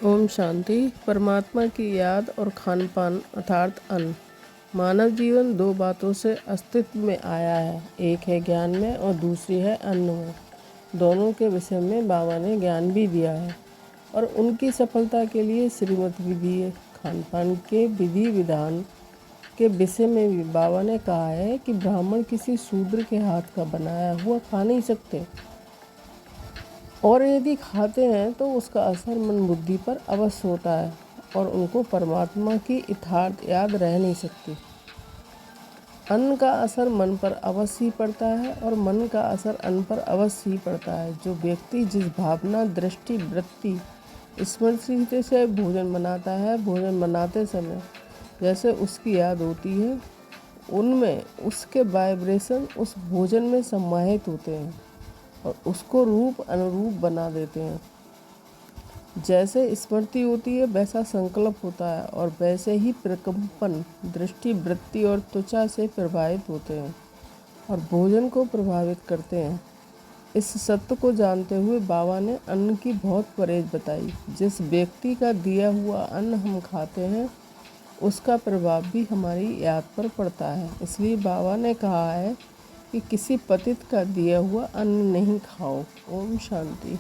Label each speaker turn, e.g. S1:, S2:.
S1: ओम शांति। परमात्मा की याद और खान पान अर्थात अन्न। मानव जीवन दो बातों से अस्तित्व में आया है, एक है ज्ञान में और दूसरी है अन्न में। दोनों के विषय में बाबा ने ज्ञान भी दिया है और उनकी सफलता के लिए श्रीमत भी दी है। खान पान के विधि विधान के विषय में भी बाबा ने कहा है कि ब्राह्मण किसी शूद्र के हाथ का बनाया हुआ खा नहीं सकते, और यदि खाते हैं तो उसका असर मन बुद्धि पर अवश्य होता है और उनको परमात्मा की यथार्थ याद रह नहीं सकती। अन्न का असर मन पर अवश्य ही पड़ता है और मन का असर अन्न पर अवश्य ही पड़ता है। जो व्यक्ति जिस भावना, दृष्टि, वृत्ति, स्मृति से भोजन बनाता है, भोजन बनाते समय जैसे उसकी याद होती है, उनमें उसके वाइब्रेशन उस भोजन में समाहित होते हैं और उसको रूप अनुरूप बना देते हैं। जैसे स्मृति होती है वैसा संकल्प होता है और वैसे ही प्रकंपन दृष्टि, वृत्ति और त्वचा से प्रभावित होते हैं और भोजन को प्रभावित करते हैं। इस सत्य को जानते हुए बाबा ने अन्न की बहुत परहेज बताई। जिस व्यक्ति का दिया हुआ अन्न हम खाते हैं उसका प्रभाव भी हमारी याद पर पड़ता है। इसलिए बाबा ने कहा है कि किसी पतित का दिया हुआ अन्न नहीं खाओ। ओम शांति।